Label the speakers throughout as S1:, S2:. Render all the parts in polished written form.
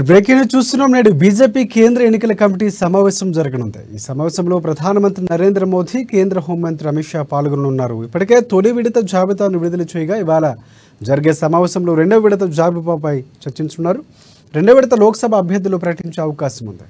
S1: Breaking news చూస్తున్నాం. నేడు BJP కేంద్ర ఎన్నికల కమిటీ సమావేశం జరగనుంది. ఈ సమావేశంలో ప్రధానమంత్రి నరేంద్ర మోదీ, కేంద్ర హోంమంత్రి అమిత్ షా పాల్గొనున్నారు. ఇప్పటికే తొలి విడత జాబితాను విడుదల చేయగా ఇవాళ జరిగే సమావేశంలో రెండవ విడత జాబితాపై చర్చించున్నారు. రెండవ విడత లోక్సభ అభ్యర్థులు ప్రకటించే అవకాశం ఉంది.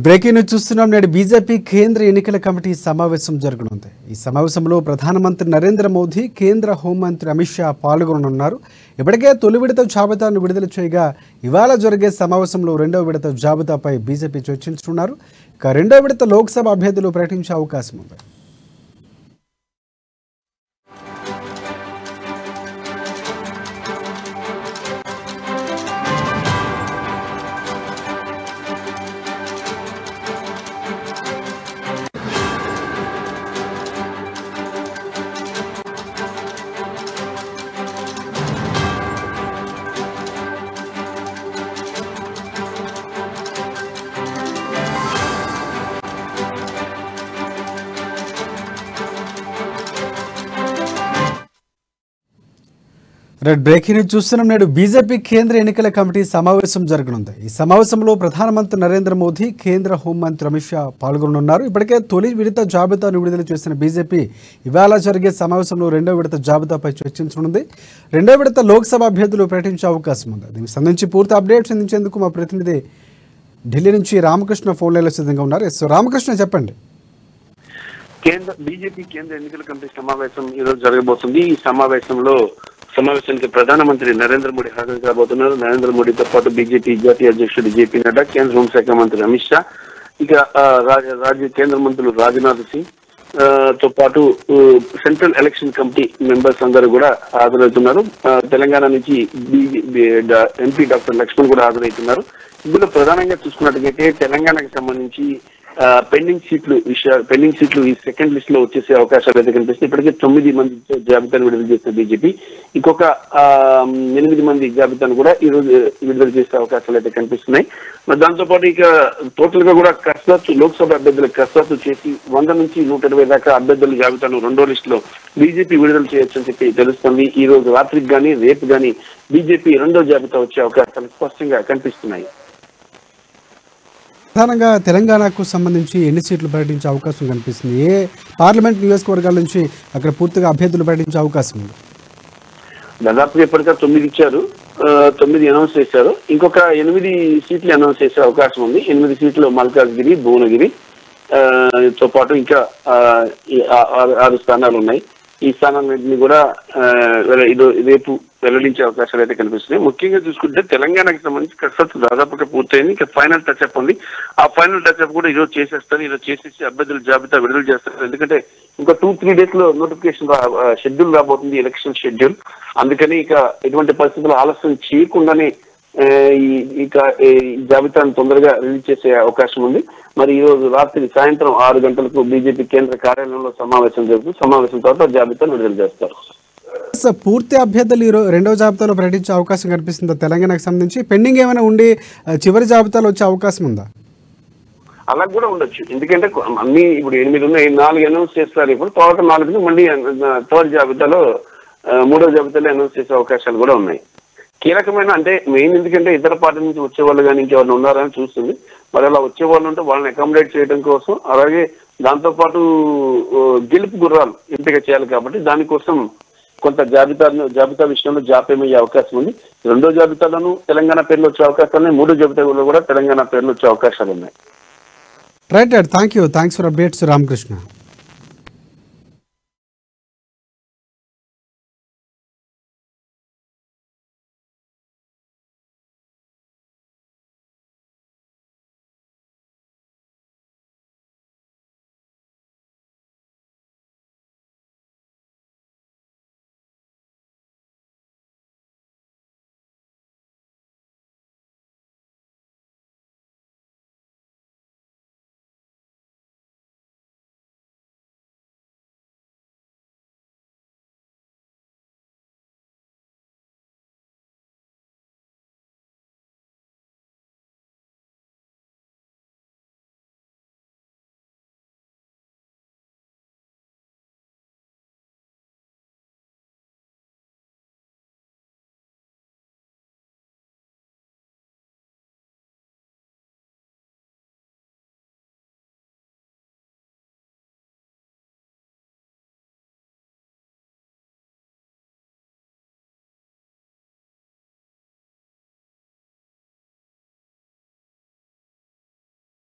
S1: బ్రేకింగ్ న్యూస్ చూస్తున్నాం. నేడు బీజేపీ కేంద్ర ఎన్నికల కమిటీ సమావేశం జరగనుంది. ఈ సమావేశంలో ప్రధానమంత్రి నరేంద్ర మోదీ, కేంద్ర హోంమంత్రి అమిత్ షా పాల్గొననున్నారు. ఇప్పటికే తొలి విడత జాబితాను విడుదల చేయగా ఇవాళ జరిగే సమావేశంలో రెండవ విడత జాబితాపై బీజేపీ చర్చించుతున్నారు. ఇక రెండవ విడత లోక్సభ అభ్యర్థులు ప్రకటించే అవకాశం ఉంది. బ్రేకింగ్ న్యూస్ చూస్తున్నాం. నేడు బీజేపీ కేంద్ర ఎన్నికల కమిటీ సమావేశం జరగనుంది. ఈ సమావేశంలో ప్రధానమంత్రి నరేంద్ర మోదీ, కేంద్ర హోంమంత్రి అమిత్ షా పాల్గొనున్నారు. ఇప్పటికే తొలి విడత జాబితాను విడుదల చేసిన బీజేపీ ఇవాళ జరిగే సమావేశంలో రెండవ విడత జాబితాపై చర్చించనుంది. రెండవ విడత లోక్సభ అభ్యర్థులు ప్రకటించే అవకాశం ఉంది. దీనికి సంబంధించి పూర్తి అప్డేట్స్ అందించేందుకు మా ప్రతినిధి ఢిల్లీ నుంచి రామకృష్ణ ఫోన్ లైన్లో సిద్ధంగా ఉన్నారు. రామకృష్ణ, చెప్పండి.
S2: బీజేపీ కేంద్ర ఎన్నికల కమిటీ సమావేశం ఈరోజు జరగబోతుంది. ఈ సమావేశానికి ప్రధానమంత్రి నరేంద్ర మోడీ హాజరు కాబోతున్నారు. నరేంద్ర మోడీతో పాటు బీజేపీ జాతీయ అధ్యక్షుడు జేపీ నడ్డా, కేంద్ర హోంశాఖ మంత్రి అమిత్ షా, ఇక కేంద్ర మంత్రులు రాజ్నాథ్ సింగ్ తో పాటు సెంట్రల్ ఎలక్షన్ కమిటీ మెంబర్స్ అందరూ కూడా హాజరవుతున్నారు. తెలంగాణ నుంచి ఎంపీ డాక్టర్ లక్ష్మణ్ కూడా హాజరవుతున్నారు. ఇందులో ప్రధానంగా చూసుకున్నట్టుగైతే తెలంగాణకు సంబంధించి పెండింగ్ సీట్లు ఈ సెకండ్ లిస్ట్ లో వచ్చేసే అవకాశాలు అయితే కనిపిస్తాయి. ఇప్పటికే 9 మంది జాబితాను విడుదల చేసిన బీజేపీ ఇంకొక 8 మంది జాబితాను కూడా ఈ రోజు విడుదల చేసే అవకాశాలు అయితే కనిపిస్తున్నాయి. మరి దాంతో పాటు ఇక టోటల్ గా కూడా లోక్సభ అభ్యర్థులకు కసరత్తు చేసి 100 నుంచి 120 దాకా అభ్యర్థుల జాబితాను రెండో లిస్ట్ లో బీజేపీ విడుదల చేయొచ్చని చెప్పి తెలుస్తుంది. ఈ రోజు రాత్రికి గానీ రేపు గానీ బీజేపీ రెండో జాబితా వచ్చే అవకాశాలు స్పష్టంగా కనిపిస్తున్నాయి.
S1: ప్రధానంగా తెలంగాణకు సంబంధించి ఎన్ని సీట్లు ప్రకటించే అవకాశం కనిపిస్తుంది? ఏ పార్లమెంట్ నియోజకవర్గాల నుంచి అక్కడ పూర్తిగా అభ్యర్థులు ప్రకటించే అవకాశం ఉంది?
S2: దాదాపుగా ఇప్పటికే 9 ఇచ్చారు, 9 అనౌన్స్ చేశారు. ఇంకొక 8 సీట్లు అనౌన్స్ చేసే అవకాశం ఉంది. 8 సీట్లు మల్కాజ్గిరి, భువనగిరి తో పాటు ఇంకా 6 స్థానాలు ఉన్నాయి. ఈ స్థానాలన్నింటినీ కూడా రేపు వెల్లడించే అవకాశాలు అయితే కనిపిస్తున్నాయి. ముఖ్యంగా చూసుకుంటే తెలంగాణకు సంబంధించి కసరత్తు దాదాపుగా పూర్తయింది. ఇంకా ఫైనల్ టచ్అప్ ఉంది. ఆ ఫైనల్ టచ్అప్ కూడా ఈరోజు చేసేస్తారు. ఈరోజు చేసేసి అభ్యర్థుల జాబితా విడుదల చేస్తారు. ఎందుకంటే ఇంకా 2-3 డేస్ లో నోటిఫికేషన్ షెడ్యూల్ రాబోతుంది, ఎలక్షన్ షెడ్యూల్. అందుకని ఇక ఎటువంటి పరిస్థితుల్లో ఆలస్యం చేయకుండానే ఇక ఈ జాబితాను తొందరగా రిలీజ్ చేసే అవకాశం ఉంది. మరి ఈ రోజు రాత్రి సాయంత్రం 6 గంటలకు బీజేపీ కేంద్ర కార్యాలయంలో సమావేశం జరుగుతుంది. సమావేశం తర్వాత జాబితాను విడుదల చేస్తారు.
S1: పూర్తి అభ్యర్థులు రెండవ జాబితాలో ప్రకటించే అవకాశం కనిపిస్తుందా? తెలంగాణకు సంబంధించి పెండింగ్ ఏమైనా ఉండి చివరి జాబితాలో వచ్చే అవకాశం ఉందా?
S2: అలా కూడా ఉండొచ్చు. ఎందుకంటే అన్ని ఇప్పుడు 8 ఉన్నాయి, 4 అనౌన్స్ చేస్తారు. ఇప్పుడు తర్వాత 4 మళ్ళీ థర్డ్ జాబితాలో మూడో జాబితాలో అనౌన్స్ చేసే అవకాశాలు కూడా ఉన్నాయి. కీలకమైన అంటే మెయిన్ ఎందుకంటే ఇతర పార్టీ నుంచి వచ్చే వాళ్ళు కానీ ఇంకెవరైనా ఉన్నారని చూస్తుంది. మరి అలా వచ్చే వాళ్ళు ఉంటే వాళ్ళని అకామిడేట్ చేయడం కోసం, అలాగే దాంతోపాటు గెలుపు గుర్రాలు ఎంపిక చేయాలి కాబట్టి దానికోసం కొంత జాబితా విషయంలో జాప్యమయ్యే అవకాశం ఉంది. రెండో జాబితాలోనూ తెలంగాణ పేర్లు వచ్చే అవకాశాలు ఉన్నాయి. మూడో జాబితాలో కూడా తెలంగాణ పేర్లు వచ్చే అవకాశాలు ఉన్నాయి.
S1: Right, thanks for updates Ramakrishna.